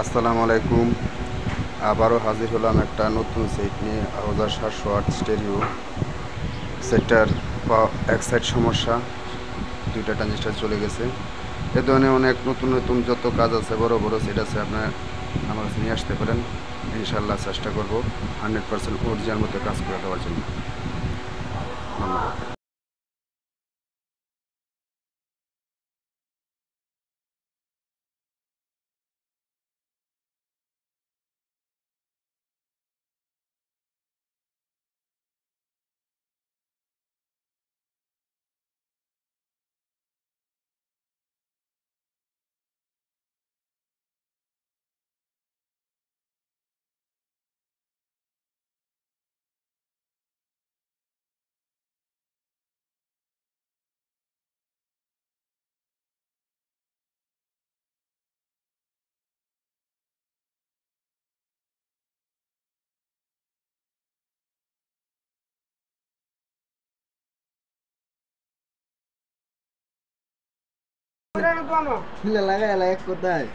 আসসালামু আলাইকুম। আবারও হাজির হলাম একটা নতুন সেট নিয়ে। 1700 ওয়াট স্টেরিও সেটটার এক সাইড সমস্যা, দুইটা ট্রানজিস্টার চলে গেছে। এ ধরনের অনেক নতুন নতুন যত কাজ আছে, বড় বড় সেট আছে, আপনার আমার কাছে নিয়ে আসতে পারেন। ইনশাল্লাহ চেষ্টা করব 100% অরিজিনাল মতো কাজ করে দেওয়ার জন্য। ধন্যবাদ। লাগাই এক কোথায়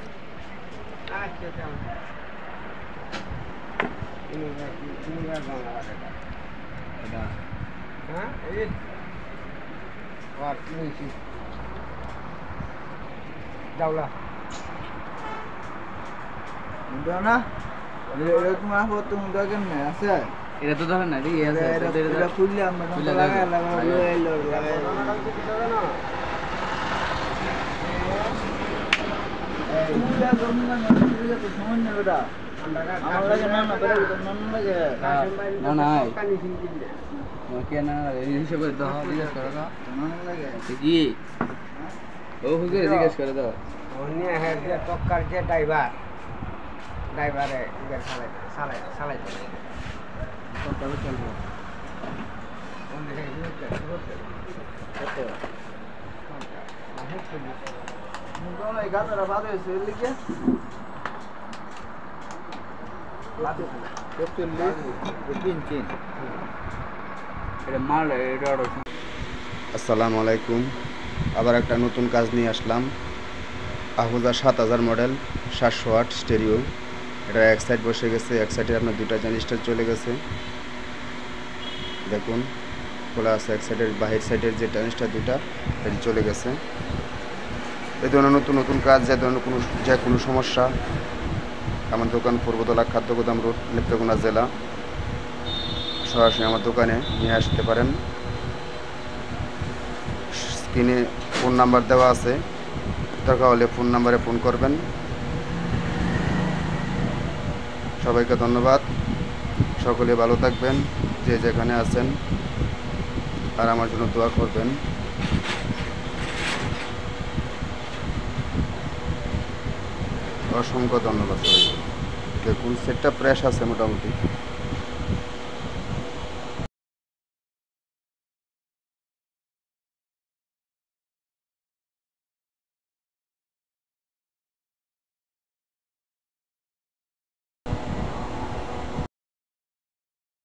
না এরকম আপদ তুমি কেমনে আছে এটা তো ধরেন না ঠিক আছে এটা খুললে আমরা লাগাই জিজ্ঞেস করে দাও টক্কার যে ড্রাইভারে চালাই চলবো গাছরা বাদ হয়েছে লিখে আসসালামু আলাইকুম। আবার একটা নতুন কাজ নিয়ে আসলাম। Ahuja 7000 model 700 watt stereo. এটা এক সাইড বসে গেছে, এক সাইডে আপনার দুইটা ট্রানজিস্টার চলে গেছে। দেখুন খোলা আছে, এক সাইডের বাহির সাইডের যে ট্রানজিস্টার দুইটা এটি চলে গেছে। এই ধরনের নতুন নতুন কাজ, যে কোনো সমস্যা, আমার দোকান পূর্বতলা খাদ্য গোদাম রোড, নেত্রকোনা জেলা। সরাসরি আমার দোকানে নিয়ে আসতে পারেন। স্ক্রিনে ফোন নাম্বার দেওয়া আছে, দরকার হলে ফোন নাম্বারে ফোন করবেন। সবাইকে ধন্যবাদ। সকলে ভালো থাকবেন, যে যেখানে আছেন, আর আমার জন্য দোয়া করবেন। অসংখ্য ধন্যবাদ সবাইকে। দেখুন সেটটা প্রেস আছে মোটামুটি।